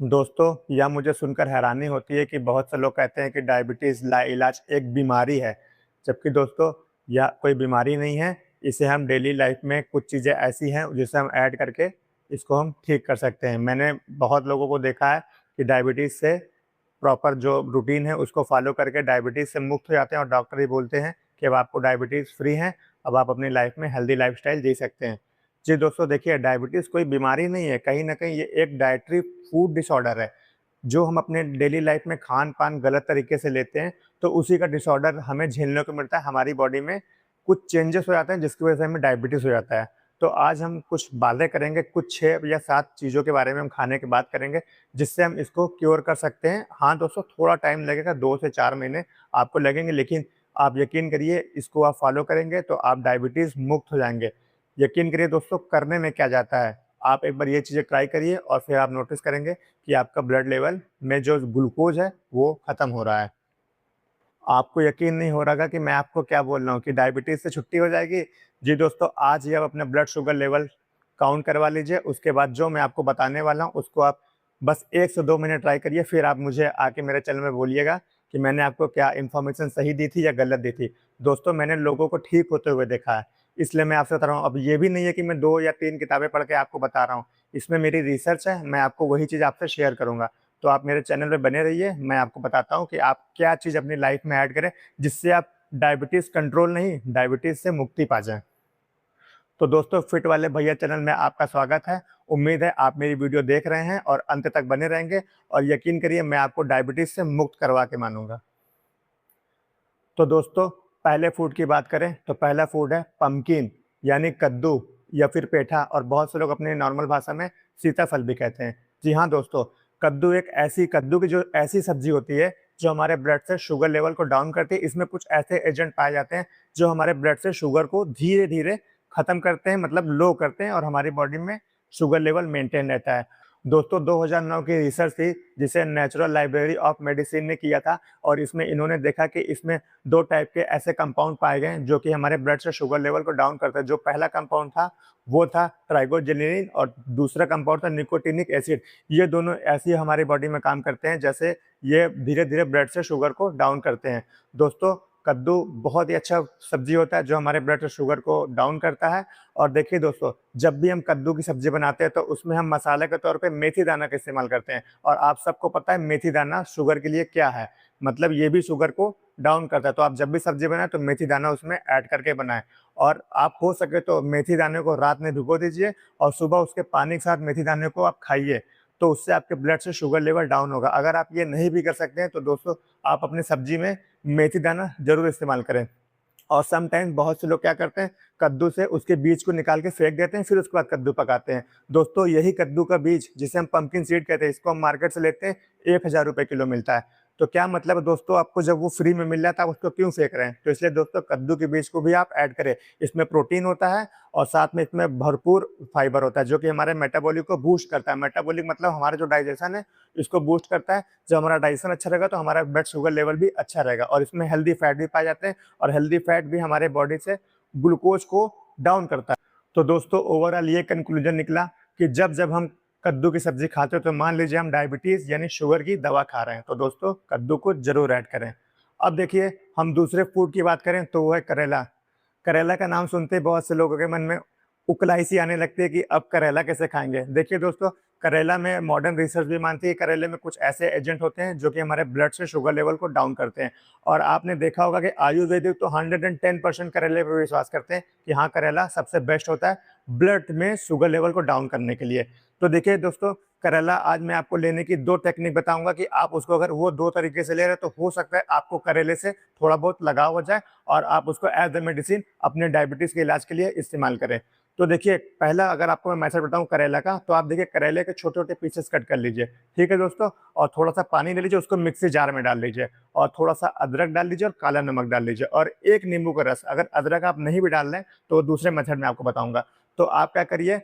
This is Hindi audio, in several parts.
दोस्तों, यह मुझे सुनकर हैरानी होती है कि बहुत से लोग कहते हैं कि डायबिटीज़ लाइलाज एक बीमारी है, जबकि दोस्तों यह कोई बीमारी नहीं है। इसे हम डेली लाइफ में कुछ चीज़ें ऐसी हैं जिसे हम ऐड करके इसको हम ठीक कर सकते हैं। मैंने बहुत लोगों को देखा है कि डायबिटीज़ से प्रॉपर जो रूटीन है उसको फ़ॉलो करके डायबिटीज़ से मुक्त हो जाते हैं और डॉक्टर भी बोलते हैं कि अब आपको डायबिटीज़ फ्री हैं, अब आप अपनी लाइफ में हेल्दी लाइफ़स्टाइल जी सकते हैं। जी दोस्तों, देखिए डायबिटीज़ कोई बीमारी नहीं है, कहीं न कहीं ये एक डायट्री फूड डिसऑर्डर है। जो हम अपने डेली लाइफ में खान-पान गलत तरीके से लेते हैं, तो उसी का डिसऑर्डर हमें झेलने को मिलता है। हमारी बॉडी में कुछ चेंजेस हो जाते हैं जिसकी वजह से हमें डायबिटीज़ हो जाता है। तो आज हम कुछ बातें करेंगे, कुछ 6 या 7 चीज़ों के बारे में हम खाने की बात करेंगे, जिससे हम इसको क्योर कर सकते हैं। हाँ दोस्तों, थोड़ा टाइम लगेगा, 2 से 4 महीने आपको लगेंगे, लेकिन आप यकीन करिए इसको आप फ़ॉलो करेंगे तो आप डायबिटीज़ मुक्त हो जाएँगे। यकीन करिए दोस्तों, करने में क्या जाता है। आप एक बार ये चीज़ें ट्राई करिए और फिर आप नोटिस करेंगे कि आपका ब्लड लेवल में जो ग्लूकोज़ है, वो ख़त्म हो रहा है। आपको यकीन नहीं हो रहा होगा कि मैं आपको क्या बोल रहा हूँ कि डायबिटीज़ से छुट्टी हो जाएगी। जी दोस्तों, आज ही आप अपना ब्लड शुगर लेवल काउंट करवा लीजिए, उसके बाद जो मैं आपको बताने वाला हूँ, उसको आप बस 1 से 2 महीने ट्राई करिए, फिर आप मुझे आके मेरे चैनल में बोलिएगा कि मैंने आपको क्या इन्फॉर्मेशन सही दी थी या गलत दी थी। दोस्तों, मैंने लोगों को ठीक होते हुए देखा है, इसलिए मैं आपसे बता रहा हूँ। अब ये भी नहीं है कि मैं 2 या 3 किताबें पढ़ के आपको बता रहा हूँ, इसमें मेरी रिसर्च है, मैं आपको वही चीज़ आपसे शेयर करूँगा। तो आप मेरे चैनल पे बने रहिए, मैं आपको बताता हूँ कि आप क्या चीज़ अपनी लाइफ में ऐड करें, जिससे आप डायबिटीज़ कंट्रोल नहीं, डायबिटीज़ से मुक्ति पा जाएँ। तो दोस्तों, फिट वाले भैया चैनल में आपका स्वागत है। उम्मीद है आप मेरी वीडियो देख रहे हैं और अंत तक बने रहेंगे और यकीन करिए मैं आपको डायबिटीज़ से मुक्त करवा के मानूँगा। तो दोस्तों, पहले फूड की बात करें तो पहला फूड है पम्पकिन, यानी कद्दू या फिर पेठा, और बहुत से लोग अपने नॉर्मल भाषा में सीताफल भी कहते हैं। जी हाँ दोस्तों, कद्दू की जो ऐसी सब्जी होती है जो हमारे ब्लड से शुगर लेवल को डाउन करती है। इसमें कुछ ऐसे एजेंट पाए जाते हैं जो हमारे ब्लड से शुगर को धीरे-धीरे खत्म करते हैं, मतलब लो करते हैं, और हमारी बॉडी में शुगर लेवल मेंटेन रहता है। दोस्तों, 2009 की रिसर्च थी जिसे नेचुरल लाइब्रेरी ऑफ मेडिसिन ने किया था, और इसमें इन्होंने देखा कि इसमें 2 टाइप के ऐसे कंपाउंड पाए गए हैं जो कि हमारे ब्लड से शुगर लेवल को डाउन करते हैं। जो पहला कंपाउंड था वो था ट्राइगोजेनिन और दूसरा कंपाउंड था निकोटिनिक एसिड। ये दोनों ऐसे ही हमारी बॉडी में काम करते हैं जैसे ये धीरे-धीरे ब्लड से शुगर को डाउन करते हैं। दोस्तों, कद्दू बहुत ही अच्छा सब्ज़ी होता है जो हमारे ब्लड से शुगर को डाउन करता है। और देखिए दोस्तों, जब भी हम कद्दू की सब्ज़ी बनाते हैं तो उसमें हम मसाले के तौर पे मेथी दाना का इस्तेमाल करते हैं, और आप सबको पता है मेथी दाना शुगर के लिए क्या है, मतलब ये भी शुगर को डाउन करता है। तो आप जब भी सब्ज़ी बनाएँ तो मेथी दाना उसमें ऐड करके बनाएँ, और आप हो सके तो मेथी दाने को रात में भिगो दीजिए और सुबह उसके पानी के साथ मेथी दाने को आप खाइए, तो उससे आपके ब्लड से शुगर लेवल डाउन होगा। अगर आप ये नहीं भी कर सकते हैं तो दोस्तों, आप अपनी सब्ज़ी में मेथी दाना ज़रूर इस्तेमाल करें। और समटाइम्स बहुत से लोग क्या करते हैं, कद्दू से उसके बीज को निकाल के फेंक देते हैं, फिर उसके बाद कद्दू पकाते हैं। दोस्तों, यही कद्दू का बीज जिसे हम पंपकिन सीड कहते हैं, इसको हम मार्केट से लेते हैं, 1000 रुपए किलो मिलता है। तो क्या मतलब है दोस्तों, आपको जब वो फ्री में मिल रहा था, आप उसको क्यों फेंक रहे हैं? तो इसलिए दोस्तों, कद्दू के बीज को भी आप ऐड करें। इसमें प्रोटीन होता है और साथ में इसमें भरपूर फाइबर होता है जो कि हमारे मेटाबॉलिक को बूस्ट करता है। मेटाबॉलिक मतलब हमारा जो डाइजेशन है, इसको बूस्ट करता है। जब हमारा डाइजेशन अच्छा रहेगा तो हमारा ब्लड शुगर लेवल भी अच्छा रहेगा, और इसमें हेल्दी फैट भी पाए जाते हैं, और हेल्दी फैट भी हमारे बॉडी से ग्लूकोज को डाउन करता है। तो दोस्तों, ओवरऑल ये कंक्लूजन निकला कि जब हम कद्दू की सब्जी खाते हो तो मान लीजिए हम डायबिटीज़ यानी शुगर की दवा खा रहे हैं। तो दोस्तों, कद्दू को ज़रूर ऐड करें। अब देखिए, हम दूसरे फूड की बात करें तो वो है करेला। करेला का नाम सुनते ही बहुत से लोगों के मन में उकलाई सी आने लगती है कि अब करेला कैसे खाएँगे? देखिए दोस्तों, करेला में मॉडर्न रिसर्च भी मानती है करेले में कुछ ऐसे एजेंट होते हैं जो कि हमारे ब्लड से शुगर लेवल को डाउन करते हैं। और आपने देखा होगा कि आयुर्वेदिक तो 110% करेले पे विश्वास करते हैं कि हाँ, करेला सबसे बेस्ट होता है ब्लड में शुगर लेवल को डाउन करने के लिए। तो देखिए दोस्तों, करेला आज मैं आपको लेने की 2 टेक्निक बताऊँगा कि आप उसको अगर वो 2 तरीके से ले रहे हैं तो हो सकता है आपको करेले से थोड़ा बहुत लगाव हो जाए और आप उसको एज़ अ मेडिसिन अपने डायबिटीज़ के इलाज के लिए इस्तेमाल करें। तो देखिए, पहला अगर आपको मैं मेथड बताऊँ करेला का, तो आप देखिए करेले के छोटे-छोटे पीसेस कट कर लीजिए, ठीक है दोस्तों? और थोड़ा-सा पानी ले लीजिए, उसको मिक्सी जार में डाल लीजिए, और थोड़ा-सा अदरक डाल लीजिए और काला नमक डाल लीजिए, और 1 नींबू का रस। अगर अदरक आप नहीं भी डाल रहे हैं तो दूसरे मेथड में आपको बताऊँगा। तो आप क्या करिए,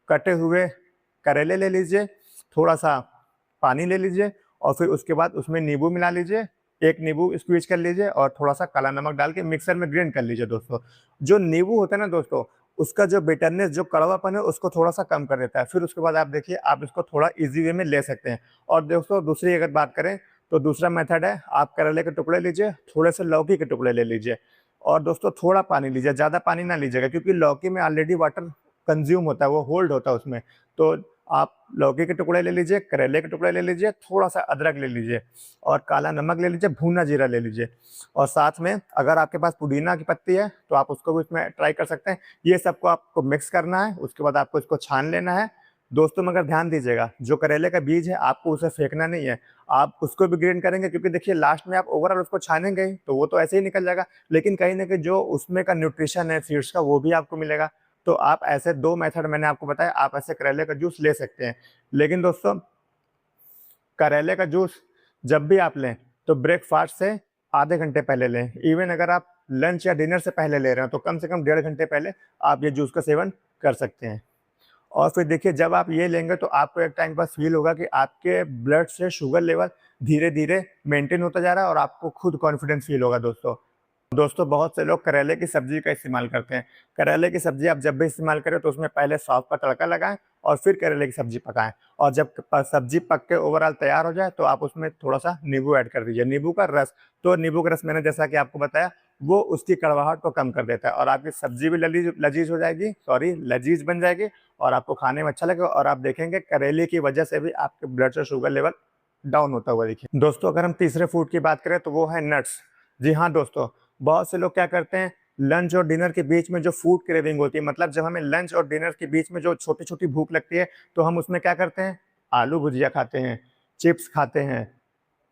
कटे हुए करेले ले लीजिए, थोड़ा-सा पानी ले लीजिए, और फिर उसके बाद उसमें नींबू मिला लीजिए, 1 नींबू स्क्वीज़ कर लीजिए और थोड़ा-सा काला नमक डाल के मिक्सर में ग्राइंड कर लीजिए दोस्तों। जो नींबू होता है ना दोस्तों, उसका जो बिटरनेस, जो कड़वापन है, उसको थोड़ा-सा कम कर देता है। फिर उसके बाद आप देखिए, आप इसको थोड़ा ईज़ी वे में ले सकते हैं। और दोस्तों दूसरी अगर बात करें, तो दूसरा मेथड है, आप करेले के टुकड़े लीजिए, थोड़े से लौकी के टुकड़े ले लीजिए और दोस्तों थोड़ा पानी लीजिए, ज़्यादा पानी ना लीजिएगा क्योंकि लौकी में ऑलरेडी वाटर कंज़्यूम होता है, वो होल्ड होता है उसमें। तो आप लौकी के टुकड़े ले लीजिए, करेले के टुकड़े ले लीजिए, थोड़ा-सा अदरक ले लीजिए और काला नमक ले लीजिए, भुना जीरा ले लीजिए और साथ में अगर आपके पास पुदीना की पत्ती है, तो आप उसको भी इसमें ट्राई कर सकते हैं। ये सबको आपको मिक्स करना है, उसके बाद आपको इसको छान लेना है। दोस्तों मगर ध्यान दीजिएगा, जो करेले का बीज है, आपको उसे फेंकना नहीं है। आप उसको भी ग्राइंड करेंगे क्योंकि देखिए लास्ट में आप ओवरऑल उसको छानेंगे ही, तो वो तो ऐसे ही निकल जाएगा, लेकिन कहीं न कहीं जो उसमें का न्यूट्रिशन है सीड्स का, वो भी आपको मिलेगा। तो आप ऐसे 2 मेथड मैंने आपको बताया, आप ऐसे करेले का जूस ले सकते हैं। लेकिन दोस्तों, करेले का जूस जब भी आप लें, तो ब्रेकफ़ास्ट से आधे घंटे पहले लें। इवन अगर आप लंच या डिनर से पहले ले रहे हो, तो कम से कम 1.5 घंटे पहले आप ये जूस का सेवन कर सकते हैं। और फिर देखिए, जब आप ये लेंगे तो आपको एक टाइम बाद फ़ील होगा कि आपके ब्लड से शुगर लेवल धीरे-धीरे मेंटेन होता जा रहा है और आपको खुद कॉन्फिडेंस फ़ील होगा दोस्तों। दोस्तों बहुत से लोग करेले की सब्ज़ी का इस्तेमाल करते हैं। करेले की सब्ज़ी आप जब भी इस्तेमाल करें तो उसमें पहले सौंफ का तड़का लगाएँ और फिर करेले की सब्ज़ी पकाएँ और जब सब्ज़ी पक के ओवरऑल तैयार हो जाए तो आप उसमें थोड़ा-सा नींबू ऐड कर दीजिए, नींबू का रस। तो नींबू का रस मैंने जैसा कि आपको बताया, वो उसकी कड़वाहट को कम कर देता है और आपकी सब्ज़ी भी लज़ीज़ हो जाएगी, लज़ीज़ बन जाएगी और आपको खाने में अच्छा लगेगा और आप देखेंगे करेले की वजह से भी आपके ब्लड से शुगर लेवल डाउन होता हुआ दिखे। दोस्तों अगर हम तीसरे फूड की बात करें तो वो है नट्स। जी हाँ दोस्तों, बहुत से लोग क्या करते हैं, लंच और डिनर के बीच में जो फूड क्रेविंग होती है, मतलब जब हमें लंच और डिनर के बीच में जो छोटी-छोटी भूख लगती है, तो हम उसमें क्या करते हैं, आलू भुजिया खाते हैं, चिप्स खाते हैं,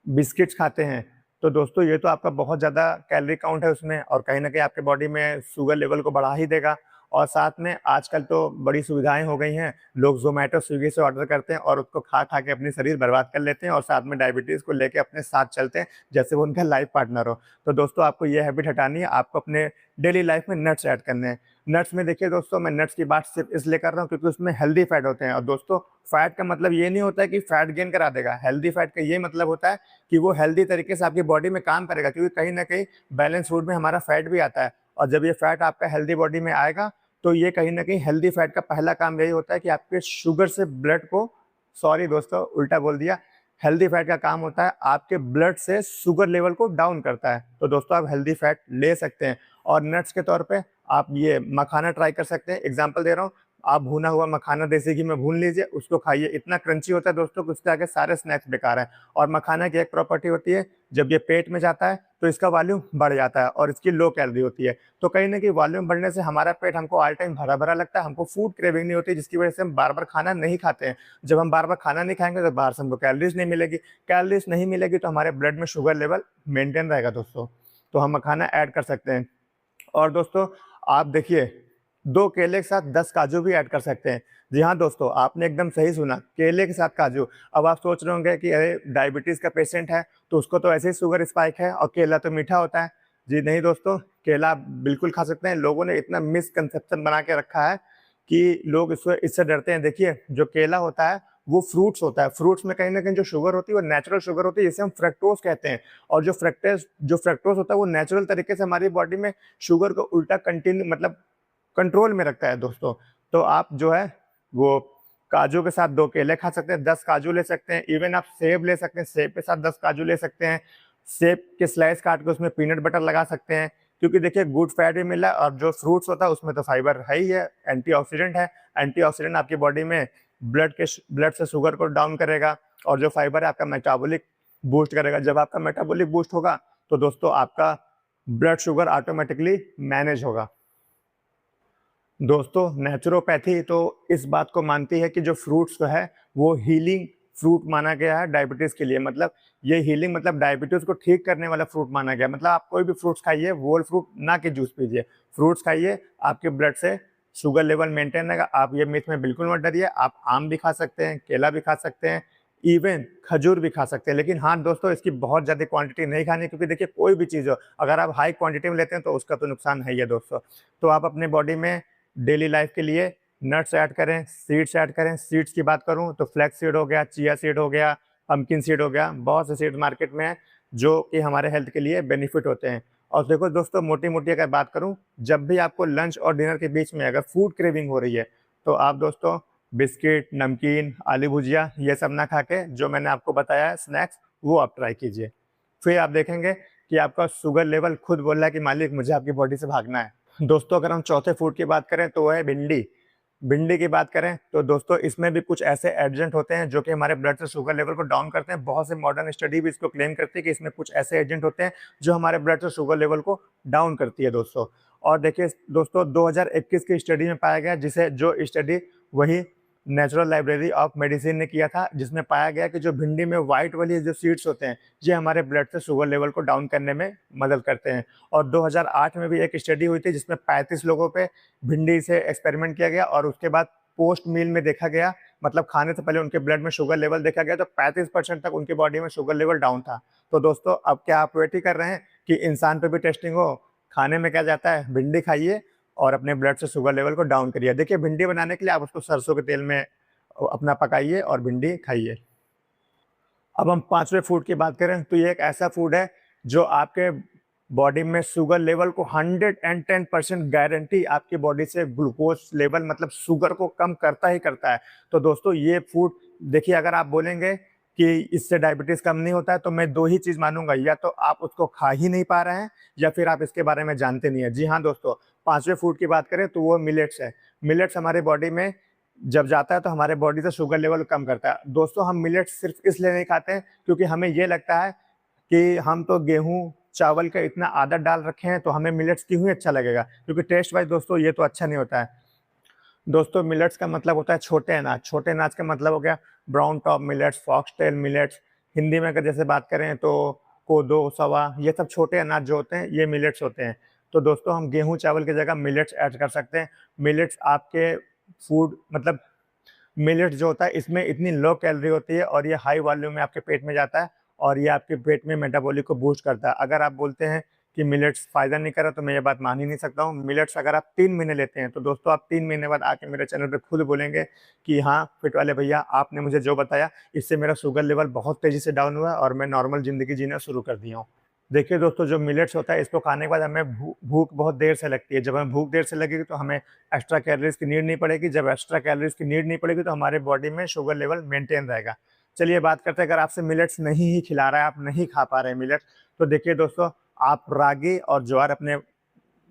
बिस्किट्स खाते हैं। तो दोस्तों ये तो आपका बहुत ज़्यादा कैलोरी काउंट है उसमें और कहीं न कहीं आपके बॉडी में शुगर लेवल को बढ़ा ही देगा और साथ में आजकल तो बड़ी सुविधाएँ हो गई हैं। लोग ज़ोमैटो, स्विगी से ऑर्डर करते हैं और उसको खा-खा के अपनी शरीर बर्बाद कर लेते हैं और साथ में डायबिटीज़ को लेके अपने साथ चलते हैं, जैसे वो उनका लाइफ़ पार्टनर हो। तो दोस्तों आपको ये हैबिट हटानी है, आपको अपने डेली लाइफ़ में नट्स ऐड करने हैं। नट्स में देखिए दोस्तों, मैं नट्स की बात सिर्फ़ इसलिए कर रहा हूँ क्योंकि उसमें हेल्दी फैट होते हैं और दोस्तों फैट का मतलब ये नहीं होता है कि फैट गेन करा देगा। हेल्दी फैट का ये मतलब होता है कि वो हेल्दी तरीके से आपकी बॉडी में काम करेगा क्योंकि कहीं न कहीं बैलेंस फूड में हमारा फैट भी आता है और जब ये फैट आपका हेल्दी बॉडी में आएगा, तो ये कहीं न कहीं हेल्दी फैट का पहला काम यही होता है कि आपके शुगर से ब्लड को, सॉरी दोस्तों उल्टा बोल दिया, हेल्दी फैट का काम होता है आपके ब्लड से शुगर लेवल को डाउन करता है। तो दोस्तों आप हेल्दी फैट ले सकते हैं और नट्स के तौर पे आप ये मखाना ट्राई कर सकते हैं। एग्ज़ाम्पल दे रहा हूँ, आप भुना हुआ मखाना देसी घी में भून लीजिए, उसको खाइए। इतना क्रंची होता है दोस्तों कि उसके आगे सारे स्नैक्स बेकार हैं और मखाना की एक प्रॉपर्टी होती है, जब ये पेट में जाता है तो इसका वॉल्यूम बढ़ जाता है और इसकी लो कैलोरी होती है। तो कहीं न कहीं वॉल्यूम बढ़ने से हमारा पेट हमको ऑल टाइम भरा-भरा लगता है, हमको फूड क्रेविंग नहीं होती जिसकी वजह से हम बार-बार खाना नहीं खाते हैं। जब हम बार-बार खाना नहीं खाएँगे तो बाहर से हमको कैलोरीज़ नहीं मिलेगी, कैलोरीज़ नहीं मिलेगी तो हमारे ब्लड में शुगर लेवल मेंटेन रहेगा दोस्तों। तो हम मखाना ऐड कर सकते हैं। और दोस्तों आप देखिए, 2 केले के साथ 10 काजू भी ऐड कर सकते हैं। जी हाँ दोस्तों, आपने एकदम सही सुना, केले के साथ काजू। अब आप सोच रहे होंगे कि अरे डायबिटीज़ का पेशेंट है, तो उसको तो ऐसे ही शुगर स्पाइक है और केला तो मीठा होता है। जी नहीं दोस्तों, केला आप बिल्कुल खा सकते हैं। लोगों ने इतना मिसकंसेप्शन बना के रखा है कि लोग इससे डरते हैं। देखिए, जो केला होता है, वो फ्रूट्स होता है। फ्रूट्स में कहीं न कहीं जो शुगर होती है, वो नेचुरल शुगर होती है, जिसे हम फ्रक्टोज़ कहते हैं और जो फ्रक्टोज़ होता है, वो नेचुरल तरीके से हमारी बॉडी में शुगर को उल्टा मतलब कंट्रोल में रखता है दोस्तों। तो आप जो है वो काजू के साथ 2 केले खा सकते हैं, 10 काजू ले सकते हैं, इवन आप सेब ले सकते हैं, सेब के साथ 10 काजू ले सकते हैं। सेब के स्लाइस काट के उसमें पीनट बटर लगा सकते हैं क्योंकि देखिए गुड फैट भी मिला और जो फ्रूट्स होता है उसमें तो फाइबर है ही है, एंटीऑक्सीडेंट है। एंटीऑक्सीडेंट आपकी बॉडी में ब्लड से शुगर को डाउन करेगा और जो फाइबर है आपका मेटाबॉलिक बूस्ट करेगा। जब आपका मेटाबॉलिक बूस्ट होगा तो दोस्तों आपका ब्लड शुगर ऑटोमेटिकली मैनेज होगा। दोस्तों नेचुरोपैथी तो इस बात को मानती है कि जो फ्रूट्स जो है वो हीलिंग फ्रूट माना गया है डायबिटीज़ के लिए। मतलब ये हीलिंग मतलब डायबिटीज़ को ठीक करने वाला फ्रूट माना गया है। मतलब आप कोई भी फ्रूट्स खाइए, होल फ्रूट ना कि जूस पीजिए। फ्रूट्स खाइए, आपके ब्लड से शुगर लेवल मेंटेन रहेगा। आप ये मिथ में बिल्कुल मत डरिए। आप आम भी खा सकते हैं, केला भी खा सकते हैं, इवन खजूर भी खा सकते हैं। लेकिन हाँ दोस्तों, इसकी बहुत ज़्यादा क्वांटिटी नहीं खानी क्योंकि देखिए कोई भी चीज़ हो, अगर आप हाई क्वांटिटी में लेते हैं तो उसका तो नुकसान है ही है दोस्तों। तो आप अपने बॉडी में डेली लाइफ के लिए नट्स ऐड करें, सीड्स ऐड करें। सीड्स की बात करूं तो फ्लैक्स सीड हो गया, चिया सीड हो गया, पम्पकिन सीड हो गया, बहुत से सीड्स मार्केट में हैं जो कि हमारे हेल्थ के लिए बेनिफिट होते हैं। और देखो दोस्तों, मोटी मोटी अगर बात करूं, जब भी आपको लंच और डिनर के बीच में अगर फूड क्रेविंग हो रही है तो आप दोस्तों बिस्किट, नमकीन, आलू भुजिया ये सब ना खा के जो मैंने आपको बताया है स्नैक्स, वो आप ट्राई कीजिए। फिर आप देखेंगे कि आपका शुगर लेवल खुद बोल रहा है कि मालिक मुझे आपकी बॉडी से भागना है। दोस्तों अगर हम चौथे फूड की बात करें तो वो है भिंडी। भिंडी की बात करें तो दोस्तों इसमें भी कुछ ऐसे एजेंट होते हैं जो कि हमारे ब्लड से शुगर लेवल को डाउन करते हैं। बहुत से मॉडर्न स्टडी भी इसको क्लेम करती है कि इसमें कुछ ऐसे एजेंट होते हैं जो हमारे ब्लड से शुगर लेवल को डाउन करती है दोस्तों। और देखिए दोस्तों, 2021 की स्टडी में पाया गया, जिसे जो स्टडी वही नेचुरल लाइब्रेरी ऑफ मेडिसिन ने किया था, जिसमें पाया गया कि जो भिंडी में व्हाइट वाली जो सीड्स होते हैं ये हमारे ब्लड से शुगर लेवल को डाउन करने में मदद करते हैं। और 2008 में भी एक स्टडी हुई थी जिसमें 35 लोगों पे भिंडी से एक्सपेरिमेंट किया गया और उसके बाद पोस्ट मील में देखा गया, मतलब खाने से पहले उनके ब्लड में शुगर लेवल देखा गया तो 35% तक उनकी बॉडी में शुगर लेवल डाउन था। तो दोस्तों अब क्या आप वेट ही कर रहे हैं कि इंसान पे भी टेस्टिंग हो? खाने में क्या जाता है, भिंडी खाइए और अपने ब्लड से शुगर लेवल को डाउन करिए। देखिए भिंडी बनाने के लिए आप उसको सरसों के तेल में अपना पकाइए और भिंडी खाइए। अब हम पांचवें फूड की बात करें तो ये एक ऐसा फूड है जो आपके बॉडी में शुगर लेवल को 110% गारंटी आपकी बॉडी से ग्लूकोज लेवल मतलब शुगर को कम करता ही करता है। तो दोस्तों ये फूड देखिए, अगर आप बोलेंगे कि इससे डायबिटीज कम नहीं होता है तो मैं दो ही चीज मानूंगा, या तो आप उसको खा ही नहीं पा रहे हैं या फिर आप इसके बारे में जानते नहीं है। जी हाँ दोस्तों, पांचवें फूड की बात करें तो वो मिलेट्स है। मिलेट्स हमारे बॉडी में जब जाता है तो हमारे बॉडी से शुगर लेवल कम करता है। दोस्तों हम मिलेट्स सिर्फ इसलिए नहीं खाते हैं क्योंकि हमें ये लगता है कि हम तो गेहूं चावल का इतना आदत डाल रखे हैं तो हमें मिलेट्स क्यों ही अच्छा लगेगा, क्योंकि टेस्ट वाइज दोस्तों ये तो अच्छा नहीं होता है। दोस्तों मिलेट्स का मतलब होता है छोटे अनाज। छोटे अनाज का मतलब हो गया brown top millets, foxtail millets. Hindi में अगर जैसे बात करें तो कोदो, सवा, ये सब छोटे अनाज जो होते हैं ये मिलेट्स होते हैं। तो दोस्तों हम गेहूं चावल की जगह मिलेट्स ऐड कर सकते हैं। मिलेट्स आपके फूड मतलब मिलेट्स जो होता है इसमें इतनी लो कैलोरी होती है और ये हाई वॉल्यूम में आपके पेट में जाता है और ये आपके पेट में मेटाबॉलिक को बूस्ट करता है। अगर आप बोलते हैं कि मिलेट्स फायदा नहीं कर रहा तो मैं ये बात मान ही नहीं सकता हूँ। मिलेट्स अगर आप 3 महीने लेते हैं तो दोस्तों आप 3 महीने बाद आके मेरे चैनल पे खुद बोलेंगे कि हाँ फिट वाले भैया, आपने मुझे जो बताया इससे मेरा शुगर लेवल बहुत तेजी से डाउन हुआ और मैं नॉर्मल जिंदगी जीना शुरू कर दिया हूँ। देखिए दोस्तों, जो मिलेट्स होता है इसको खाने के बाद हमें भूख बहुत देर से लगती है। जब हमें भूख देर से लगेगी तो हमें एक्स्ट्रा कैलोरीज की नीड नहीं पड़ेगी। जब एक्स्ट्रा कैलोरीज की नीड नहीं पड़ेगी तो हमारे बॉडी में शुगर लेवल मेंटेन रहेगा। चलिए बात करते हैं, अगर आपसे मिलेट्स नहीं ही खिला रहा है, आप नहीं खा पा रहे हैं मिलेट्स, तो देखिए दोस्तों आप रागी और ज्वार अपने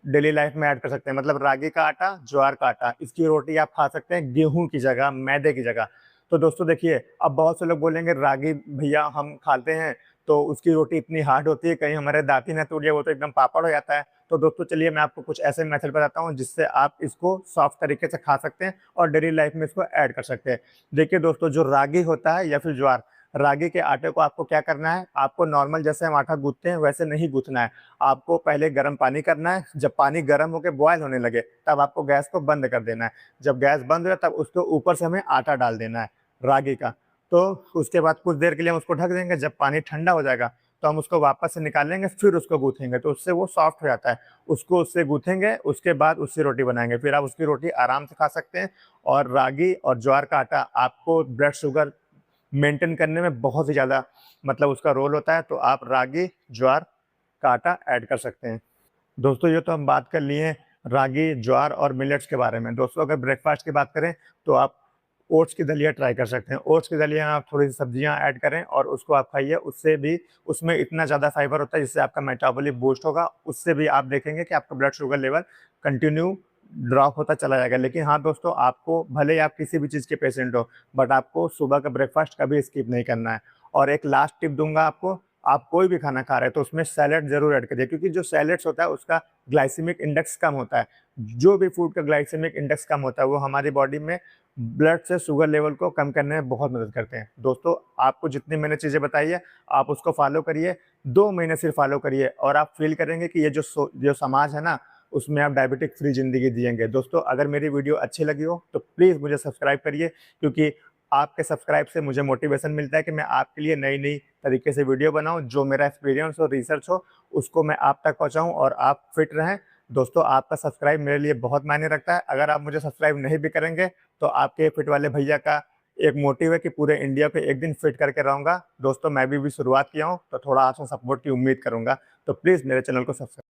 डेली लाइफ में ऐड कर सकते हैं। मतलब रागी का आटा, ज्वार का आटा, इसकी रोटी आप खा सकते हैं गेहूं की जगह, मैदे की जगह। तो दोस्तों देखिए, अब बहुत से लोग बोलेंगे रागी भैया हम खाते हैं तो उसकी रोटी इतनी हार्ड होती है, कहीं हमारे दांत ही ना टूट जाए, वो तो एकदम पापड़ हो जाता है। तो दोस्तों चलिए मैं आपको कुछ ऐसे मेथड बताता हूँ जिससे आप इसको सॉफ्ट तरीके से खा सकते हैं और डेली लाइफ में इसको ऐड कर सकते हैं। देखिए दोस्तों, जो रागी होता है या फिर ज्वार, रागी के आटे को आपको क्या करना है, आपको नॉर्मल जैसे हम आटा गूंथते हैं वैसे नहीं गूंथना है। आपको पहले गर्म पानी करना है, जब पानी गर्म होकर बॉयल होने लगे तब आपको गैस को बंद कर देना है। जब गैस बंद हो जाए तब उसके ऊपर से हमें आटा डाल देना है रागी का। तो उसके बाद कुछ देर के लिए हम उसको ढक देंगे। जब पानी ठंडा हो जाएगा तो हम उसको वापस से निकालेंगे, फिर उसको गूंथेंगे तो उससे वो सॉफ्ट हो जाता है। उसको उससे गूंथेंगे, उसके बाद उससे रोटी बनाएंगे, फिर आप उसकी रोटी आराम से खा सकते हैं। और रागी और ज्वार का आटा आपको ब्लड शुगर मेंटेन करने में बहुत ही ज़्यादा मतलब उसका रोल होता है। तो आप रागी, ज्वार का आटा ऐड कर सकते हैं। दोस्तों ये तो हम बात कर लिए रागी, ज्वार और मिलेट्स के बारे में। दोस्तों अगर ब्रेकफास्ट की बात करें तो आप ओट्स की दलिया ट्राई कर सकते हैं। ओट्स की दलिया में आप थोड़ी सी सब्जियां ऐड करें और उसको आप खाइए। उससे भी उसमें इतना ज़्यादा फाइबर होता है जिससे आपका मेटाबॉलिक बूस्ट होगा। उससे भी आप देखेंगे कि आपका blood sugar level continue drop होता चला जाएगा। लेकिन हाँ दोस्तों, आपको भले ही आप किसी भी चीज़ के पेशेंट हो बट आपको सुबह का ब्रेकफास्ट कभी स्किप नहीं करना है। और एक लास्ट टिप दूंगा आपको, आप कोई भी खाना खा रहे हैं तो उसमें सैलेड जरूर ऐड करिए, क्योंकि जो सैलेड्स होता है उसका ग्लाइसेमिक इंडेक्स कम होता है। जो भी फूड का ग्लाइसेमिक इंडेक्स कम होता है वो हमारी बॉडी में ब्लड से शुगर लेवल को कम करने में बहुत मदद करते हैं। दोस्तों आपको जितनी मैंने चीज़ें बताई है आप उसको फॉलो करिए, 2 महीने सिर्फ फॉलो करिए और आप फील करेंगे कि ये जो समाज है ना उसमें आप डायबिटिक फ्री जिंदगी जिएंगे। दोस्तों अगर मेरी वीडियो अच्छी लगी हो तो प्लीज़ मुझे सब्सक्राइब करिए, क्योंकि आपके सब्सक्राइब से मुझे मोटिवेशन मिलता है कि मैं आपके लिए नई नई तरीके से वीडियो बनाऊं। जो मेरा एक्सपीरियंस हो, रिसर्च हो, उसको मैं आप तक पहुंचाऊं और आप फिट रहें। दोस्तों आपका सब्सक्राइब मेरे लिए बहुत मायने रखता है। अगर आप मुझे सब्सक्राइब नहीं भी करेंगे तो आपके फिट वाले भैया का एक मोटिव है कि पूरे इंडिया को एक दिन फिट करके रहूंगा। दोस्तों मैं भी शुरुआत किया हूँ, तो थोड़ा आपसे सपोर्ट की उम्मीद करूंगा। तो प्लीज़ मेरे चैनल को सब्सक्राइब